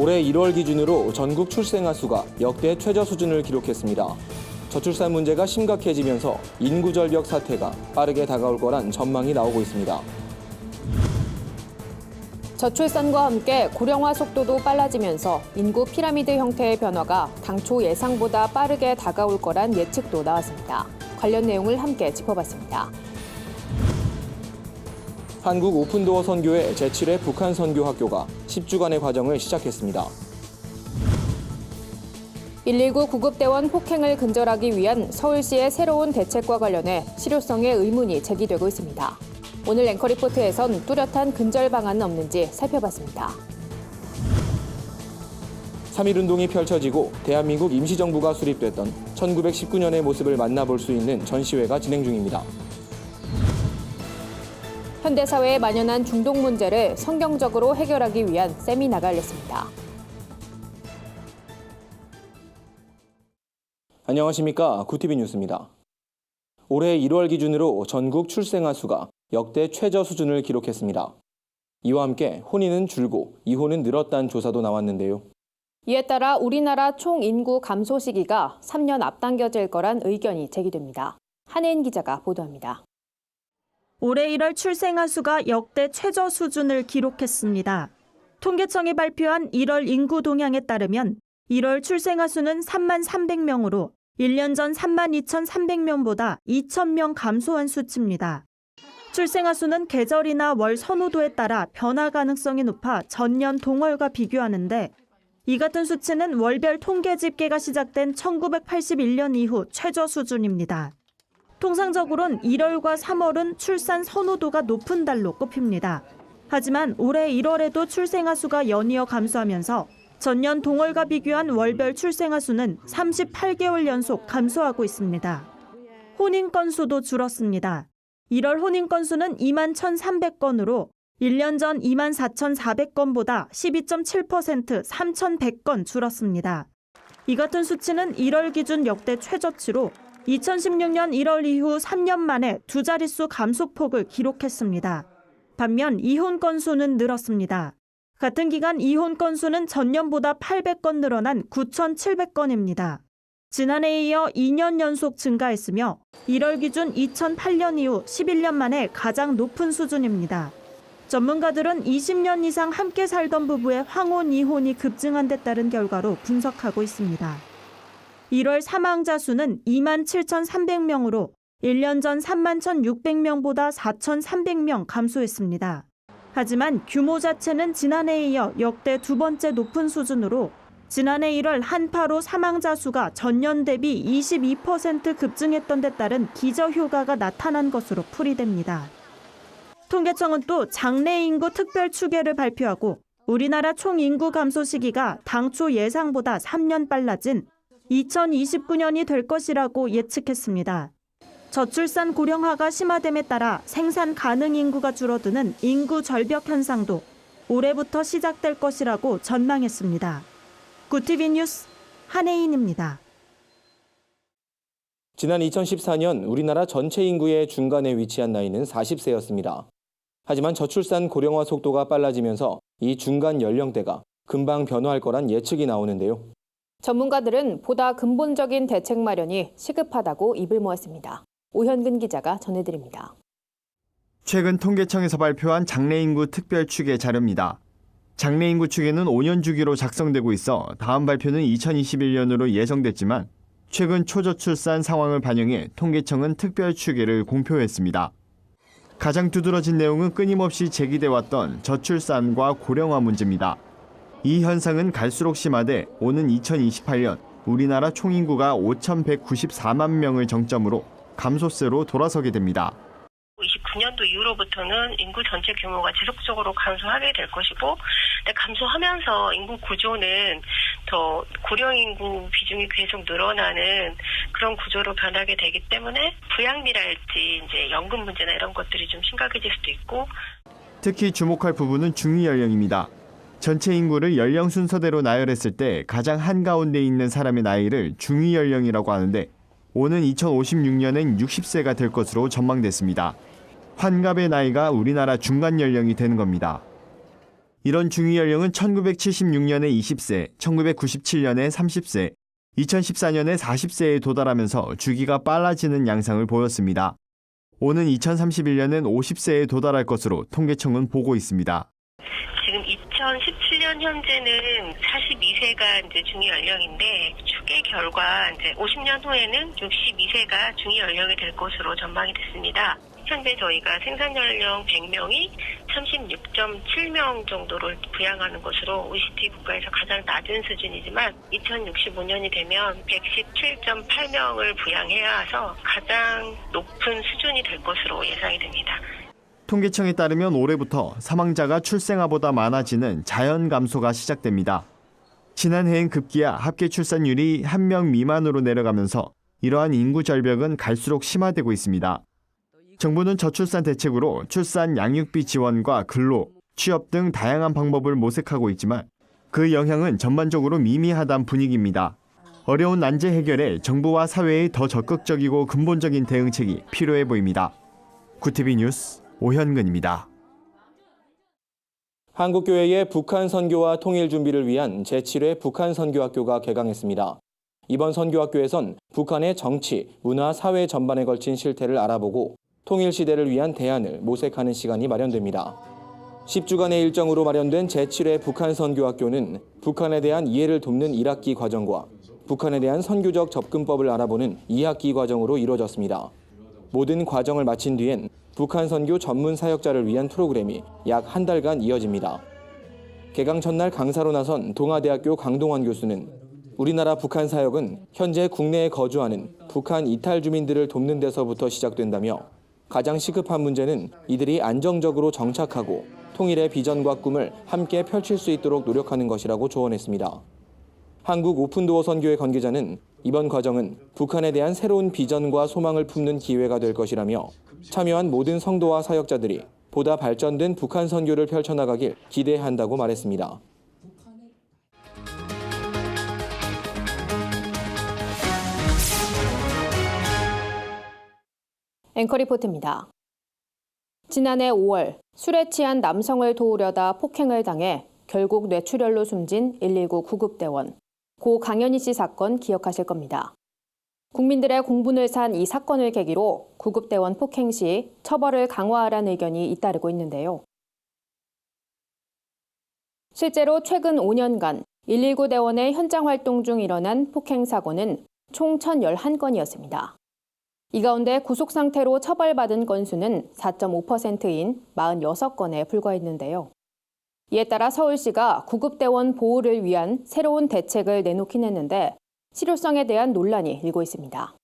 올해 1월 기준으로 전국 출생아 수가 역대 최저 수준을 기록했습니다. 저출산 문제가 심각해지면서 인구 절벽 사태가 빠르게 다가올 거란 전망이 나오고 있습니다. 저출산과 함께 고령화 속도도 빨라지면서 인구 피라미드 형태의 변화가 당초 예상보다 빠르게 다가올 거란 예측도 나왔습니다. 관련 내용을 함께 짚어봤습니다. 한국 오픈도어 선교회 제7회 북한 선교 학교가 10주간의 과정을 시작했습니다. 119 구급대원 폭행을 근절하기 위한 서울시의 새로운 대책과 관련해 실효성에 의문이 제기되고 있습니다. 오늘 앵커 리포트에선 뚜렷한 근절 방안은 없는지 살펴봤습니다. 3.1운동이 펼쳐지고 대한민국 임시정부가 수립됐던 1919년의 모습을 만나볼 수 있는 전시회가 진행 중입니다. 현대사회에 만연한 중독 문제를 성경적으로 해결하기 위한 세미나가 열렸습니다. 안녕하십니까. 구티비 뉴스입니다. 올해 1월 기준으로 전국 출생아 수가 역대 최저 수준을 기록했습니다. 이와 함께 혼인은 줄고 이혼은 늘었다는 조사도 나왔는데요. 이에 따라 우리나라 총 인구 감소 시기가 3년 앞당겨질 거란 의견이 제기됩니다. 한혜인 기자가 보도합니다. 올해 1월 출생아 수가 역대 최저 수준을 기록했습니다. 통계청이 발표한 1월 인구 동향에 따르면 1월 출생아 수는 3만 300명으로 1년 전 3만 2,300명보다 2,000명 감소한 수치입니다. 출생아 수는 계절이나 월 선호도에 따라 변화 가능성이 높아 전년 동월과 비교하는데 이 같은 수치는 월별 통계 집계가 시작된 1981년 이후 최저 수준입니다. 통상적으로는 1월과 3월은 출산 선호도가 높은 달로 꼽힙니다. 하지만 올해 1월에도 출생아 수가 연이어 감소하면서 전년 동월과 비교한 월별 출생아 수는 38개월 연속 감소하고 있습니다. 혼인 건수도 줄었습니다. 1월 혼인 건수는 2만 1,300건으로 1년 전 2만 4,400건보다 12.7% 3,100건 줄었습니다. 이 같은 수치는 1월 기준 역대 최저치로 2016년 1월 이후 3년 만에 두 자릿수 감소폭을 기록했습니다. 반면 이혼 건수는 늘었습니다. 같은 기간 이혼 건수는 전년보다 800건 늘어난 9,700건입니다. 지난해에 이어 2년 연속 증가했으며 1월 기준 2008년 이후 11년 만에 가장 높은 수준입니다. 전문가들은 20년 이상 함께 살던 부부의 황혼, 이혼이 급증한 데 따른 결과로 분석하고 있습니다. 1월 사망자 수는 2만 7,300명으로 1년 전 3만 1,600명보다 4,300명 감소했습니다. 하지만 규모 자체는 지난해에 이어 역대 두 번째 높은 수준으로 지난해 1월 한파로 사망자 수가 전년 대비 22% 급증했던 데 따른 기저효과가 나타난 것으로 풀이됩니다. 통계청은 또 장래 인구 특별 추계를 발표하고 우리나라 총 인구 감소 시기가 당초 예상보다 3년 빨라진 2029년이 될 것이라고 예측했습니다. 저출산 고령화가 심화됨에 따라 생산 가능 인구가 줄어드는 인구 절벽 현상도 올해부터 시작될 것이라고 전망했습니다. 구티비 뉴스 한혜인입니다. 지난 2014년 우리나라 전체 인구의 중간에 위치한 나이는 40세였습니다. 하지만 저출산 고령화 속도가 빨라지면서 이 중간 연령대가 금방 변화할 거란 예측이 나오는데요. 전문가들은 보다 근본적인 대책 마련이 시급하다고 입을 모았습니다. 오현근 기자가 전해드립니다. 최근 통계청에서 발표한 장래인구 특별추계 자료입니다. 장래인구 추계는 5년 주기로 작성되고 있어 다음 발표는 2021년으로 예정됐지만 최근 초저출산 상황을 반영해 통계청은 특별추계를 공표했습니다. 가장 두드러진 내용은 끊임없이 제기돼 왔던 저출산과 고령화 문제입니다. 이 현상은 갈수록 심화돼 오는 2028년 우리나라 총인구가 5,194만 명을 정점으로 감소세로 돌아서게 됩니다. 29년도 이후로부터는 인구 전체 규모가 지속적으로 감소하게 될 것이고, 감소하면서 인구 구조는 더 고령 인구 비중이 계속 늘어나는 그런 구조로 변하게 되기 때문에 부양비랄지 이제 연금 문제나 이런 것들이 좀 심각해질 수도 있고. 특히 주목할 부분은 중위 연령입니다. 전체 인구를 연령 순서대로 나열했을 때 가장 한가운데 있는 사람의 나이를 중위 연령이라고 하는데 오는 2056년엔 60세가 될 것으로 전망됐습니다. 환갑의 나이가 우리나라 중간 연령이 되는 겁니다. 이런 중위 연령은 1976년에 20세, 1997년에 30세, 2014년에 40세에 도달하면서 주기가 빨라지는 양상을 보였습니다. 오는 2031년엔 50세에 도달할 것으로 통계청은 보고 있습니다. 지금 2017년 현재는 42세가 이제 중위 연령인데 추계 결과 이제 50년 후에는 62세가 중위 연령이 될 것으로 전망이 됐습니다. 현재 저희가 생산 연령 100명이 36.7명 정도를 부양하는 것으로 OECD 국가에서 가장 낮은 수준이지만 2065년이 되면 117.8명을 부양해야 해서 가장 높은 수준이 될 것으로 예상이 됩니다. 통계청에 따르면 올해부터 사망자가 출생아보다 많아지는 자연 감소가 시작됩니다. 지난해엔 급기야 합계 출산율이 1명 미만으로 내려가면서 이러한 인구 절벽은 갈수록 심화되고 있습니다. 정부는 저출산 대책으로 출산 양육비 지원과 근로, 취업 등 다양한 방법을 모색하고 있지만 그 영향은 전반적으로 미미하다는 분위기입니다. 어려운 난제 해결에 정부와 사회의 더 적극적이고 근본적인 대응책이 필요해 보입니다. 구티비 뉴스 오현근입니다. 한국교회의 북한 선교와 통일 준비를 위한 제7회 북한 선교학교가 개강했습니다. 이번 선교학교에선 북한의 정치, 문화, 사회 전반에 걸친 실태를 알아보고 통일 시대를 위한 대안을 모색하는 시간이 마련됩니다. 10주간의 일정으로 마련된 제7회 북한 선교학교는 북한에 대한 이해를 돕는 1학기 과정과 북한에 대한 선교적 접근법을 알아보는 2학기 과정으로 이루어졌습니다. 모든 과정을 마친 뒤엔 북한 선교 전문 사역자를 위한 프로그램이 약 한 달간 이어집니다. 개강 첫날 강사로 나선 동아대학교 강동원 교수는 우리나라 북한 사역은 현재 국내에 거주하는 북한 이탈 주민들을 돕는 데서부터 시작된다며 가장 시급한 문제는 이들이 안정적으로 정착하고 통일의 비전과 꿈을 함께 펼칠 수 있도록 노력하는 것이라고 조언했습니다. 한국 오픈도어 선교회 관계자는 이번 과정은 북한에 대한 새로운 비전과 소망을 품는 기회가 될 것이라며 참여한 모든 성도와 사역자들이 보다 발전된 북한 선교를 펼쳐나가길 기대한다고 말했습니다. 앵커 리포트입니다. 지난해 5월 술에 취한 남성을 도우려다 폭행을 당해 결국 뇌출혈로 숨진 119 구급대원 고 강현희 씨 사건 기억하실 겁니다. 국민들의 공분을 산 이 사건을 계기로 구급대원 폭행 시 처벌을 강화하라는 의견이 잇따르고 있는데요. 실제로 최근 5년간 119 대원의 현장 활동 중 일어난 폭행 사고는 총 1,011건이었습니다. 이 가운데 구속 상태로 처벌받은 건수는 4.5%인 46건에 불과했는데요. 이에 따라 서울시가 구급대원 보호를 위한 새로운 대책을 내놓긴 했는데 실효성에 대한 논란이 일고 있습니다.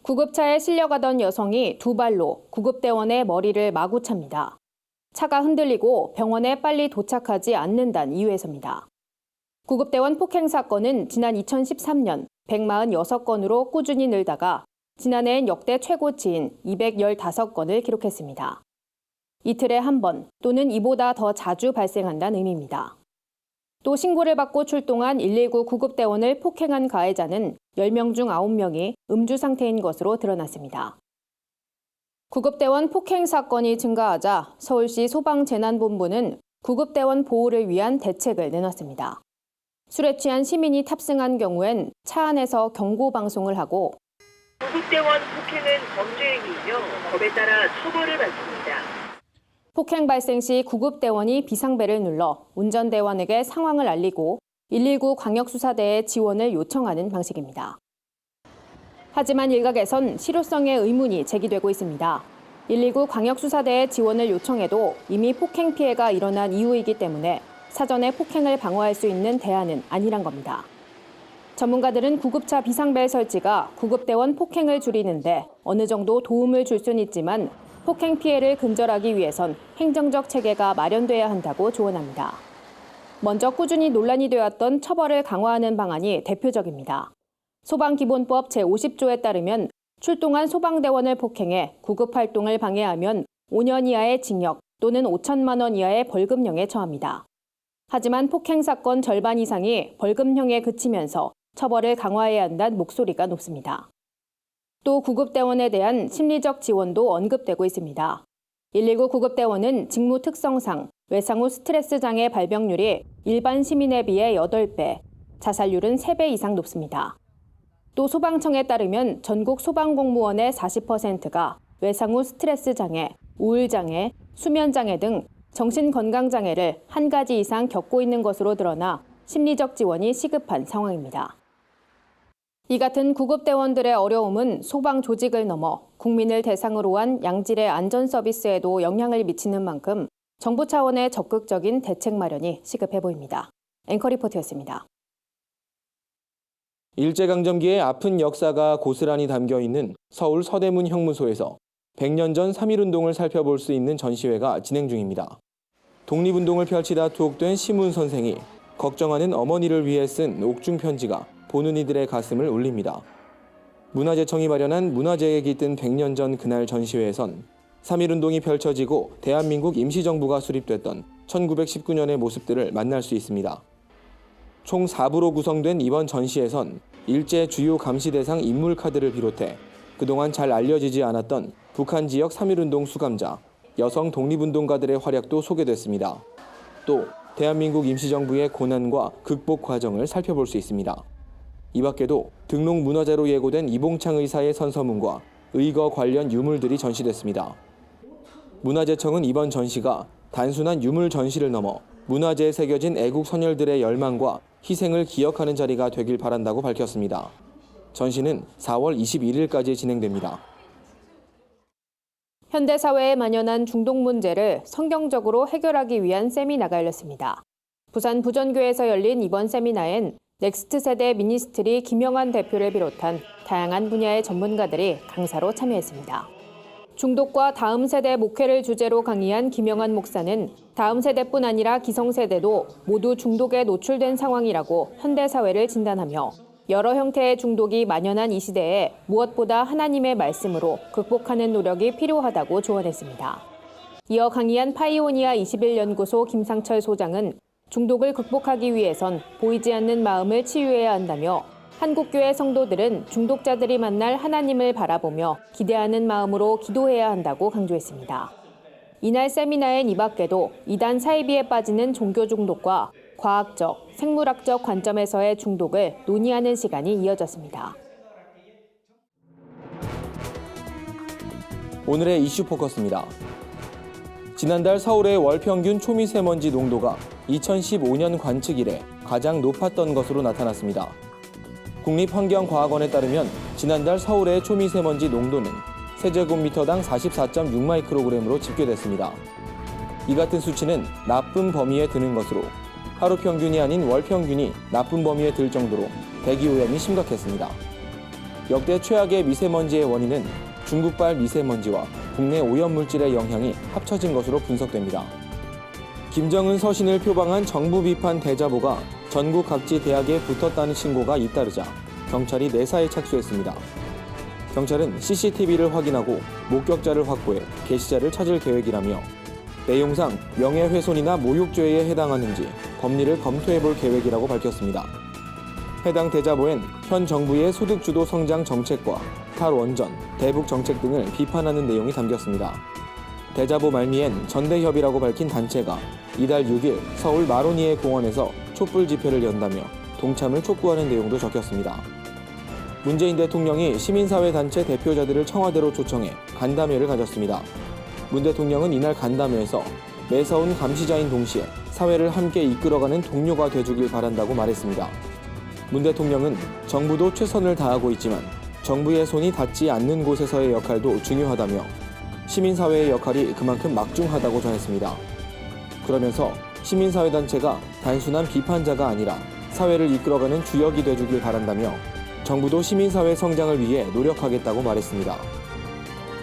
구급차에 실려가던 여성이 두 발로 구급대원의 머리를 마구 찹니다. 차가 흔들리고 병원에 빨리 도착하지 않는다는 이유에서입니다. 구급대원 폭행 사건은 지난 2013년 146건으로 꾸준히 늘다가 지난해엔 역대 최고치인 215건을 기록했습니다. 이틀에 한 번 또는 이보다 더 자주 발생한다는 의미입니다. 또 신고를 받고 출동한 119 구급대원을 폭행한 가해자는 10명 중 9명이 음주 상태인 것으로 드러났습니다. 구급대원 폭행 사건이 증가하자 서울시 소방재난본부는 구급대원 보호를 위한 대책을 내놨습니다. 술에 취한 시민이 탑승한 경우엔 차 안에서 경고 방송을 하고 구급대원 폭행은 범죄행위이며 법에 따라 처벌을 받습니다. 폭행 발생 시 구급대원이 비상벨을 눌러 운전대원에게 상황을 알리고 119 광역수사대에 지원을 요청하는 방식입니다. 하지만 일각에선 실효성에 의문이 제기되고 있습니다. 119 광역수사대에 지원을 요청해도 이미 폭행 피해가 일어난 이후이기 때문에 사전에 폭행을 방어할 수 있는 대안은 아니란 겁니다. 전문가들은 구급차 비상벨 설치가 구급대원 폭행을 줄이는데 어느 정도 도움을 줄 수는 있지만 폭행 피해를 근절하기 위해선 행정적 체계가 마련돼야 한다고 조언합니다. 먼저 꾸준히 논란이 되었던 처벌을 강화하는 방안이 대표적입니다. 소방기본법 제50조에 따르면 출동한 소방대원을 폭행해 구급활동을 방해하면 5년 이하의 징역 또는 5천만 원 이하의 벌금형에 처합니다. 하지만 폭행 사건 절반 이상이 벌금형에 그치면서 처벌을 강화해야 한다는 목소리가 높습니다. 또 구급대원에 대한 심리적 지원도 언급되고 있습니다. 119 구급대원은 직무 특성상 외상 후 스트레스 장애 발병률이 일반 시민에 비해 8배, 자살률은 3배 이상 높습니다. 또 소방청에 따르면 전국 소방공무원의 40%가 외상 후 스트레스 장애, 우울 장애, 수면 장애 등 정신건강장애를 한 가지 이상 겪고 있는 것으로 드러나 심리적 지원이 시급한 상황입니다. 이 같은 구급대원들의 어려움은 소방 조직을 넘어 국민을 대상으로 한 양질의 안전 서비스에도 영향을 미치는 만큼 정부 차원의 적극적인 대책 마련이 시급해 보입니다. 앵커 리포트였습니다. 일제강점기의 아픈 역사가 고스란히 담겨 있는 서울 서대문 형무소에서 100년 전 3.1운동을 살펴볼 수 있는 전시회가 진행 중입니다. 독립운동을 펼치다 투옥된 시문 선생이 걱정하는 어머니를 위해 쓴 옥중 편지가 보는 이들의 가슴을 울립니다. 문화재청이 마련한 문화재에 깃든 100년 전 그날 전시회에선 3.1운동이 펼쳐지고 대한민국 임시정부가 수립됐던 1919년의 모습들을 만날 수 있습니다. 총 4부로 구성된 이번 전시에선 일제 주요 감시 대상 인물 카드를 비롯해 그동안 잘 알려지지 않았던 북한 지역 3.1운동 수감자, 여성 독립운동가들의 활약도 소개됐습니다. 또 대한민국 임시정부의 고난과 극복 과정을 살펴볼 수 있습니다. 이 밖에도 등록 문화재로 예고된 이봉창 의사의 선서문과 의거 관련 유물들이 전시됐습니다. 문화재청은 이번 전시가 단순한 유물 전시를 넘어 문화재에 새겨진 애국 선열들의 열망과 희생을 기억하는 자리가 되길 바란다고 밝혔습니다. 전시는 4월 21일까지 진행됩니다. 현대사회에 만연한 중독 문제를 성경적으로 해결하기 위한 세미나가 열렸습니다. 부산 부전교에서 열린 이번 세미나엔 넥스트 세대 미니스트리 김영환 대표를 비롯한 다양한 분야의 전문가들이 강사로 참여했습니다. 중독과 다음 세대 목회를 주제로 강의한 김영환 목사는 다음 세대뿐 아니라 기성세대도 모두 중독에 노출된 상황이라고 현대사회를 진단하며 여러 형태의 중독이 만연한 이 시대에 무엇보다 하나님의 말씀으로 극복하는 노력이 필요하다고 조언했습니다. 이어 강의한 파이오니아 21연구소 김상철 소장은 중독을 극복하기 위해선 보이지 않는 마음을 치유해야 한다며 한국교회 성도들은 중독자들이 만날 하나님을 바라보며 기대하는 마음으로 기도해야 한다고 강조했습니다. 이날 세미나엔 이 밖에도 이단 사이비에 빠지는 종교 중독과 과학적, 생물학적 관점에서의 중독을 논의하는 시간이 이어졌습니다. 오늘의 이슈 포커스입니다. 지난달 서울의 월 평균 초미세먼지 농도가 2015년 관측 이래 가장 높았던 것으로 나타났습니다. 국립환경과학원에 따르면 지난달 서울의 초미세먼지 농도는 세제곱미터당 44.6 마이크로그램으로 집계됐습니다. 이 같은 수치는 나쁨 범위에 드는 것으로 하루 평균이 아닌 월 평균이 나쁨 범위에 들 정도로 대기오염이 심각했습니다. 역대 최악의 미세먼지의 원인은 중국발 미세먼지와 국내 오염물질의 영향이 합쳐진 것으로 분석됩니다. 김정은 서신을 표방한 정부 비판 대자보가 전국 각지 대학에 붙었다는 신고가 잇따르자 경찰이 내사에 착수했습니다. 경찰은 CCTV를 확인하고 목격자를 확보해 게시자를 찾을 계획이라며 내용상 명예훼손이나 모욕죄에 해당하는지 법리를 검토해볼 계획이라고 밝혔습니다. 해당 대자보엔 현 정부의 소득주도 성장 정책과 탈원전, 대북 정책 등을 비판하는 내용이 담겼습니다. 대자보 말미엔 전대협이라고 밝힌 단체가 이달 6일 서울 마로니에 공원에서 촛불 집회를 연다며 동참을 촉구하는 내용도 적혔습니다. 문재인 대통령이 시민사회 단체 대표자들을 청와대로 초청해 간담회를 가졌습니다. 문 대통령은 이날 간담회에서 매서운 감시자인 동시에 사회를 함께 이끌어가는 동료가 돼주길 바란다고 말했습니다. 문 대통령은 정부도 최선을 다하고 있지만 정부의 손이 닿지 않는 곳에서의 역할도 중요하다며 시민사회의 역할이 그만큼 막중하다고 전했습니다. 그러면서 시민사회단체가 단순한 비판자가 아니라 사회를 이끌어가는 주역이 돼주길 바란다며 정부도 시민사회 성장을 위해 노력하겠다고 말했습니다.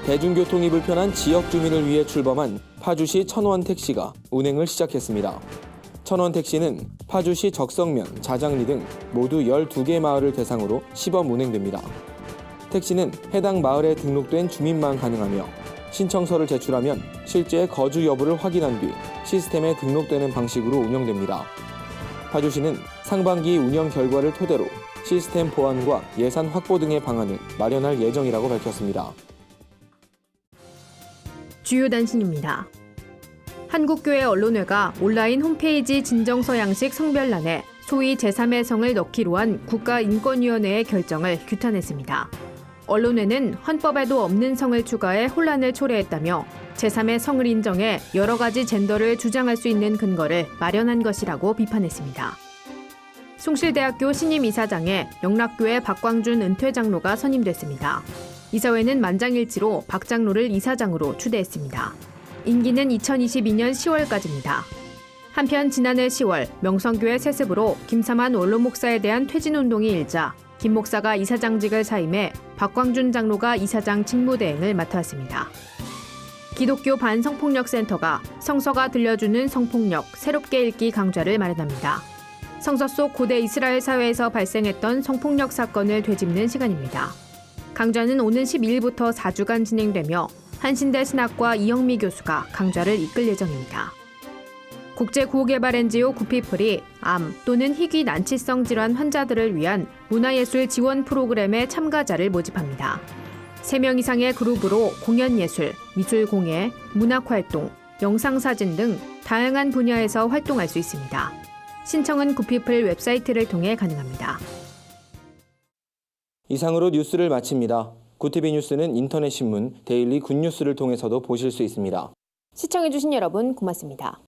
대중교통이 불편한 지역 주민을 위해 출범한 파주시 천원택시가 운행을 시작했습니다. 천원택시는 파주시 적성면, 자장리 등 모두 12개 마을을 대상으로 시범 운행됩니다. 택시는 해당 마을에 등록된 주민만 가능하며 신청서를 제출하면 실제 거주 여부를 확인한 뒤 시스템에 등록되는 방식으로 운영됩니다. 파주시는 상반기 운영 결과를 토대로 시스템 보완과 예산 확보 등의 방안을 마련할 예정이라고 밝혔습니다. 주요 단신입니다. 한국교회 언론회가 온라인 홈페이지 진정서 양식 성별란에 소위 제3의 성을 넣기로 한 국가인권위원회의 결정을 규탄했습니다. 언론회는 헌법에도 없는 성을 추가해 혼란을 초래했다며 제3의 성을 인정해 여러 가지 젠더를 주장할 수 있는 근거를 마련한 것이라고 비판했습니다. 숭실대학교 신임 이사장에 영락교회 박광준 은퇴 장로가 선임됐습니다. 이사회는 만장일치로 박 장로를 이사장으로 추대했습니다. 임기는 2022년 10월까지입니다. 한편 지난해 10월 명성교회 세습으로 김삼환 원로 목사에 대한 퇴진운동이 일자 김 목사가 이사장직을 사임해 박광준 장로가 이사장 직무대행을 맡았습니다. 기독교 반성폭력센터가 성서가 들려주는 성폭력 새롭게 읽기 강좌를 마련합니다. 성서 속 고대 이스라엘 사회에서 발생했던 성폭력 사건을 되짚는 시간입니다. 강좌는 오는 12일부터 4주간 진행되며 한신대 신학과 이영미 교수가 강좌를 이끌 예정입니다. 국제구호개발 NGO 구피플이 암 또는 희귀 난치성 질환 환자들을 위한 문화예술 지원 프로그램의 참가자를 모집합니다. 3명 이상의 그룹으로 공연예술, 미술공예, 문학활동, 영상사진 등 다양한 분야에서 활동할 수 있습니다. 신청은 구피플 웹사이트를 통해 가능합니다. 이상으로 뉴스를 마칩니다. 구티비 뉴스는 인터넷 신문 데일리 굿뉴스를 통해서도 보실 수 있습니다. 시청해주신 여러분 고맙습니다.